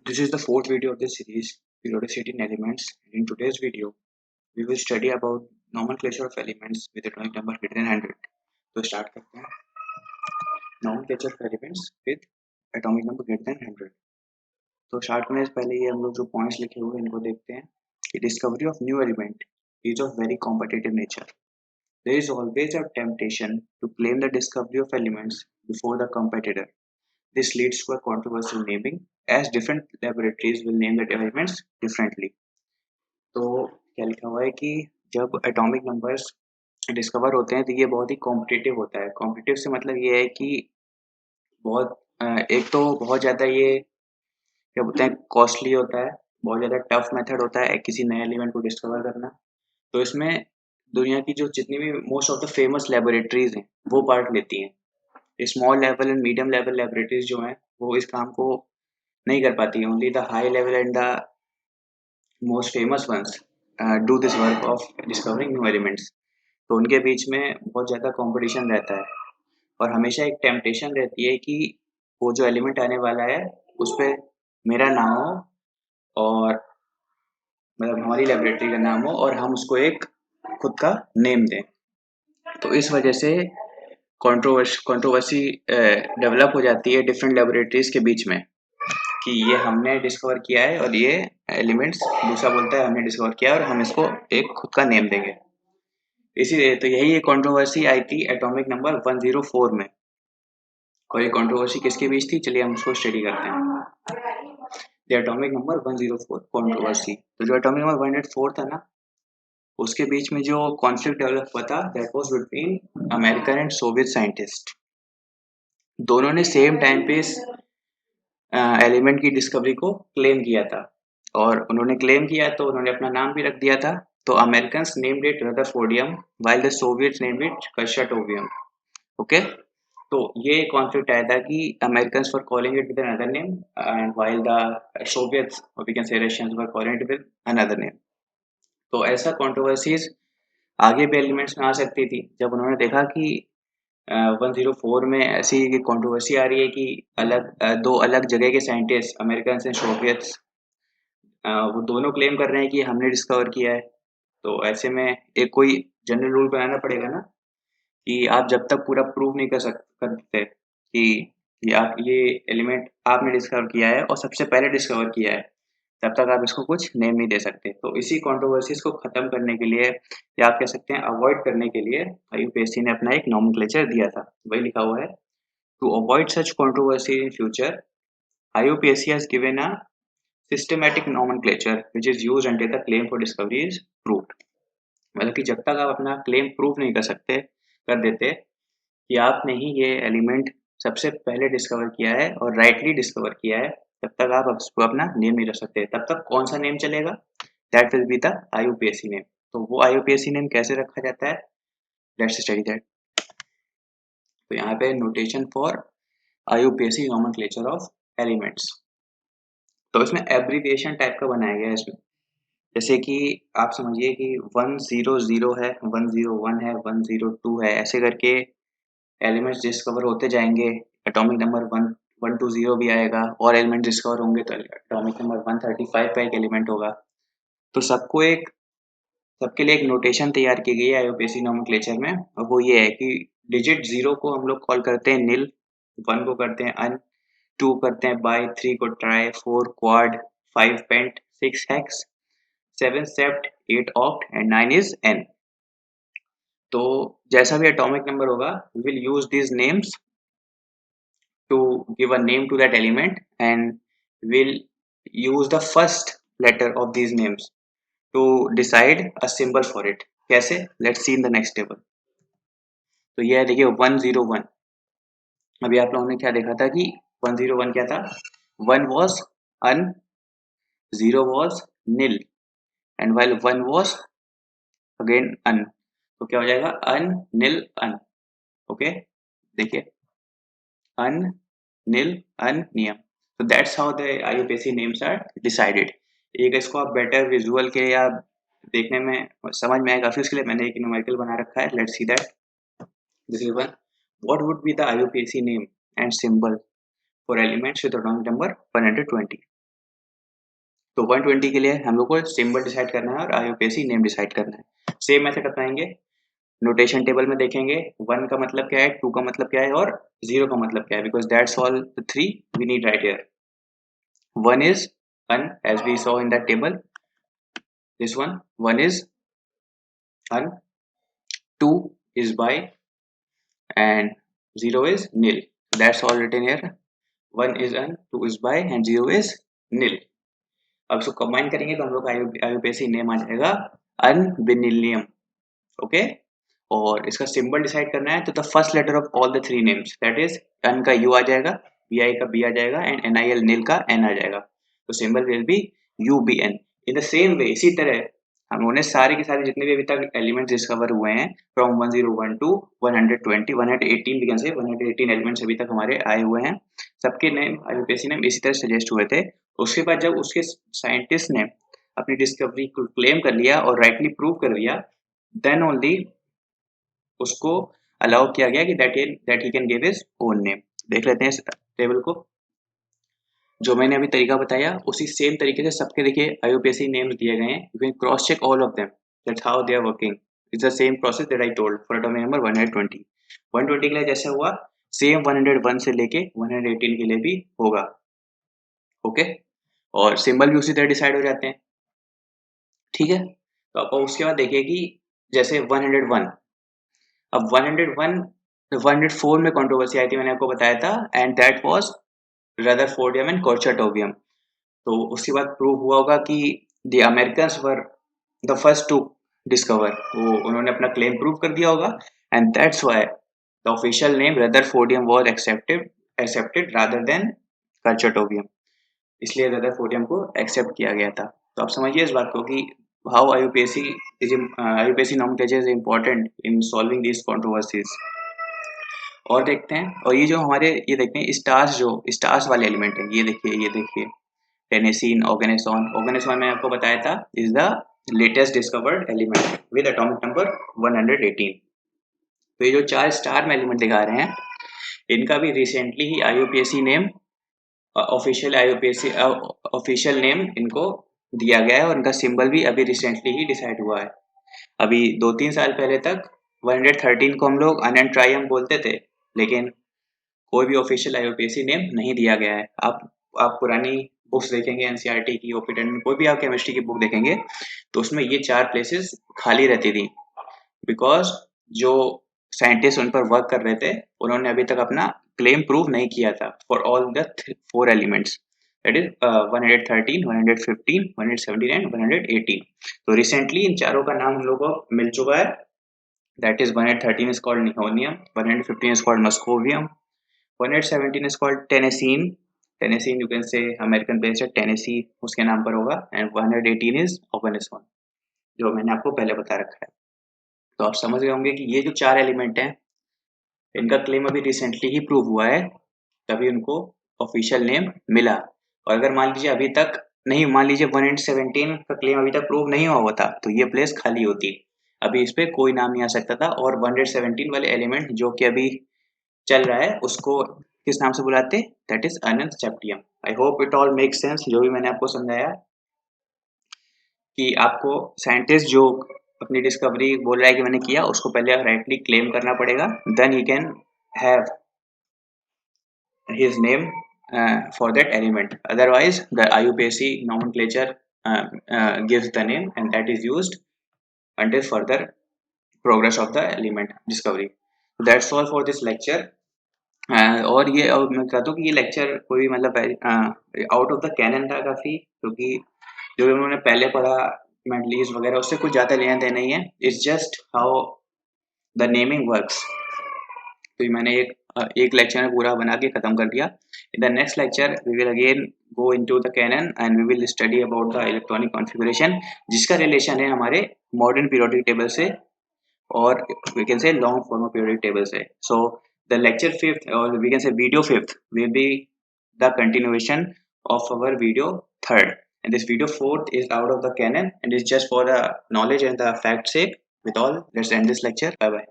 This is the fourth video of this series, Periodicity in Elements. In today's video, we will study about nomenclature of elements with atomic number greater than 100. तो start करते हैं nomenclature of elements with atomic number greater than 100. तो start करने से पहले ये हम लोग जो पॉइंट्स लिखे हुए हैं इनको देखते हैं कि discovery of new element is of very competitive nature. There is always a temptation to claim the discovery of elements before the competitor. This leads to a controversial naming, as different laboratories will name the elements differently. तो क्या लिखा हुआ है कि जब atomic numbers discover होते हैं तो ये बहुत ही कॉम्पिटिटिव होता है. कॉम्पिटिटिव से मतलब ये है कि एक तो बहुत ज़्यादा ये क्या बोलते हैं कॉस्टली होता है, बहुत ज़्यादा टफ मेथड होता है किसी नए एलिमेंट को डिस्कवर करना. तो इसमें दुनिया की जो जितनी भी most of the famous laboratories हैं वो पार्ट लेती हैं. Small level and medium level laboratories जो हैं वो इस काम को नहीं कर पाती है. Only the high level and the most famous ones do this work of discovering new elements. तो उनके बीच में बहुत ज़्यादा कंपटीशन रहता है और हमेशा एक टेम्पटेशन रहती है कि वो जो एलिमेंट आने वाला है उस पर मेरा नाम हो और मतलब हमारी लेबोरेटरी का नाम हो और हम उसको एक खुद का नेम दें. तो इस वजह से कंट्रोवर्सी डेवलप हो जाती है डिफरेंट लेबोरेटरीज के बीच में कि ये हमने डिस्कवर किया है और ये एलिमेंट्स दूसरा बोलता है हमने डिस्कवर किया और हम इसको एक खुद का नेम देंगे. इसीलिए तो यही एक कंट्रोवर्सी आई थी एटॉमिक नंबर 104 में. और ये कंट्रोवर्सी किसके बीच थी, चलिए हम उसको स्टडी करते हैं. Atomic number 104 controversy. तो जो एटॉमिक नंबर 104 था ना उसके बीच में जो कॉन्फ्लिक्ट डेवलप हुआ था that was between American and Soviet scientist. दोनों ने सेम टाइम पे एलिमेंट की डिस्कवरी को क्लेम किया था और उन्होंने क्लेम किया तो उन्होंने अपना नाम भी रख दिया था. तो Americans named it rutherfordium while the Soviets named it kurchatovium. Okay, तो ये कॉन्फ्लिक्ट आया था कि Americans were calling it with another name and while the Soviets we can say Russians were calling it with another name. तो ऐसा controversies आगे भी elements में आ सकती थी. जब उन्होंने देखा कि 104 में ऐसी कंट्रोवर्सी आ रही है कि दो अलग जगह के साइंटिस्ट अमेरिकन एंड सोवियट्स वो दोनों क्लेम कर रहे हैं कि हमने डिस्कवर किया है. तो ऐसे में एक कोई जनरल रूल बनाना पड़ेगा ना कि आप जब तक पूरा प्रूव नहीं करते कि आप ये एलिमेंट आपने डिस्कवर किया है और सबसे पहले डिस्कवर किया है तब तक आप इसको कुछ नेम नहीं दे सकते. तो इसी कंट्रोवर्सीज को खत्म करने के लिए या आप कह सकते हैं अवॉइड करने के लिए आईयूपीएससी ने अपना एक नॉमेनक्लेचर दिया था. वही लिखा हुआ है, to avoid such controversy in future IUPAC has given a systematic nomenclature which is used until the claim for discovery is proved. मतलब कि जब तक आप अपना क्लेम प्रूव नहीं कर देते कि आपने ही ये एलिमेंट सबसे पहले डिस्कवर किया है और राइटली डिस्कवर किया है तब तक आप उसको अपना नेम नहीं रख सकते. तब तक कौन सा नेम चलेगा, that will be the IUPAC name. तो वो IUPAC नेम कैसे रखा जाता है, लेट्स स्टडी दैट. तो यहाँ पे notation for IUPAC nomenclature of elements. तो इसमें एब्रिविएशन टाइप का बनाया गया है इसमें. जैसे कि आप समझिए कि 100 है, 101 है, 102 है, ऐसे करके एलिमेंट्स डिस्कवर होते जाएंगे. एटॉमिक नंबर 120 भी आएगा और एलिमेंट डिस्कवर होंगे तो एटॉमिक नंबर 135 का एक एलिमेंट होगा. तो सबके लिए एक नोटेशन तैयार की गई है आईयूपीएसी नोमेनक्लेचर में और वो ये है कि डिजिट 0 को हम लोग कॉल करते हैं निल, 1 को करते हैं अन, 2 करते हैं बाई, 3 को tri, 4 quad, 5 pent, 6 hex, 7 sept, 8 oct and 9 is enn. तो जैसा भी एटॉमिक नंबर होगा we will use these names to give a name to that element and we'll use the first letter of these names to decide a symbol for it. कैसे, let's see in the next table. तो ये है देखिए 101. अभी आप लोगों ने क्या देखा था कि 101 क्या था, 1 was un, 0 was nil and while 1 was again un. तो क्या हो जाएगा अन नील अन. ओके, देखिए अन नील अन नियम. तो that's how the IUPAC names are decided. एक इसको आप बेटर विजुअल के या देखने में समझ में आए काफी उसके लिए मैंने एक न्यूमेरिकल बना रखा है. Let's see that. This is one. What would be the IUPAC name and symbol for elements with atomic number 120. तो 120 के लिए हम लोग को सिंबल डिसाइड करना है और IUPAC नेम डिसाइड करना है। सेम मेथड अपनाएंगे, नोटेशन टेबल में देखेंगे 1 का मतलब क्या है, 2 का मतलब क्या है और 0 का मतलब क्या है, because that's all the 3 we need right here. 1 is un as we saw in that table, this one 1 is un, 2 is by and 0 is nil. That's all written here. 1 is un, 2 is by and 0 is nil. अब इसको combine करेंगे तो हम लोग का IUPAC name आ जाएगा अनबिनिलियम। Okay, और इसका सिंबल डिसाइड करना है तो the first letter of all the 3 names, that is un का U आ जाएगा, BI का B आ जाएगा एंड NIL नील का N आ जाएगा। तो symbol will be UBN। In the same way, इसी तरह हम लोगों ने सारे के सारे जितने भी अभी तक एलिमेंट्स डिस्कवर हुए हैं फ्रॉम 1012 120 118 वी कैन से 118 एलिमेंट्स अभी तक हमारे आए हुए हैं, सबके नेम IUPAC नेम इसी तरह सजेस्ट हुए थे। उसके बाद जब उसके साइंटिस्ट ने अपनी डिस्कवरी को क्लेम कर लिया और राइटली प्रूव कर लिया, देन ओनली उसको अलाउ किया गया कि that he can give his own name. देख लेते हैं इस टेबल को, जो मैंने अभी तरीका बताया उसी सेम तरीके से सबके देखिए IUPAC नेम्स दिए गए हैं। You can cross check all of them, that's how they are working. It's the same process that I told for atomic number 120। 120 के लिए जैसे हुआ सेम 101 से लेके 118 के लिए भी होगा। ओके, और सिंबल भी उसी तरह डिसाइड हो जाते हैं। ठीक है, तो अब उसके बाद देखिए कि जैसे 101, अब 101 104 में कंट्रोवर्सी आई थी, मैंने आपको बताया था, and that was rutherfordium and kurchatovium. तो उसके बाद प्रूव हुआ होगा कि the Americans were the first to discover, वो उन्होंने अपना क्लेम प्रूव कर दिया होगा, and that's why the official name rutherfordium was accepted rather than kurchatovium, इसलिए रदरफोर्डियम को एक्सेप्ट किया गया था। तो आप समझिए इस बात को कि how IUPAC nomenclature is important in solving these controversies। और देखते हैं, और ये जो हमारे ये देखते हैं स्टार्स, जो स्टार्स वाले एलिमेंट है, ये देखिए टेनेसीन, ऑर्गेनेसॉन मैंने आपको बताया था is the latest discovered element with atomic number 118। तो ये जो 4 स्टार में एलिमेंट दिखा रहे हैं, इनका भी रिसेंटली ही IUPAC नेम ऑफिशियल नेम इनको दिया गया है और इनका सिंबल भी अभी रिसेंटली ही डिसाइड हुआ है। अभी 2-3 साल पहले तक 113 को हम लोग अनंत ट्रायम बोलते थे, लेकिन कोई भी ऑफिशियल IUPAC नेम नहीं दिया गया है। आप पुरानी बुक्स देखेंगे NCERT की, OP10 में कोई भी आप केमिस्ट्री की बुक देखेंगे तो उसमें ये 4 प्लेसेस खाली रहती थी, बिकॉज जो साइंटिस्ट उन पर वर्क कर रहे थे उन्होंने अभी तक अपना क्लेम प्रूव नहीं किया था for all the 4 elements, that is 113 115 117 and 118। तो रिसेंटली इन चारों का नाम हम लोग को मिल चुका है, that is 113 is called nihonium, 115 is called moscovium, 117 is called Tennessine, you can say American place है Tennessee, उसके नाम पर होगा, and 118 is Organeson, जो मैंने आपको पहले बता रखा है। तो आप समझ गए होंगे कि ये जो 4 एलिमेंट हैं इनका क्लेम अभी रिसेंटली ही प्रूव हुआ है, तभी उनको ऑफिशियल नेम मिला। और अगर मान लीजिए अभी तक नहीं, मान लीजिए 117 का क्लेम अभी तक प्रूव नहीं हुआ होता तो ये प्लेस खाली होती, अभी इस पे कोई नाम नहीं आ सकता था। और 117 वाले एलिमेंट जो कि अभी चल रहा है उसको किस नाम से बुलाते, that is ununseptium. I hope it all make sense, जो भी मैंने आपको समझाया कि आपको साइंटिस्ट जो अपनी डिस्कवरी बोल रहा है कि मैंने किया, उसको पहले राइटली क्लेम करना पड़ेगा, then he can have his name for that element, otherwise the IUPAC nomenclature gives the name and that is used until further progress of the element discovery। So that's all for this lecture। और ये, और मैं कहता हूँ कि ये lecture कोई मतलब आउट ऑफ द कैनन था काफ़ी, क्योंकि जो उन्होंने पहले पढ़ा मेंटलीज वगैरह उससे कुछ ज़्यादा लेना देना नहीं है, it's just how the naming works. तो मैंने एक लेक्चर में पूरा बना के ख़त्म कर दिया। In the next lecture we will again go into the canon and we will study about the electronic configuration, जिसका रिलेशन है हमारे मॉडर्न पीरियोडिक टेबल से और we can say long form of periodic tables है। So the lecture 5th or we can say video 5th will be the continuation of our video 3rd, and this video 4th is out of the canon and is just for the knowledge and the fact sake। With all, let's end this lecture. Bye bye।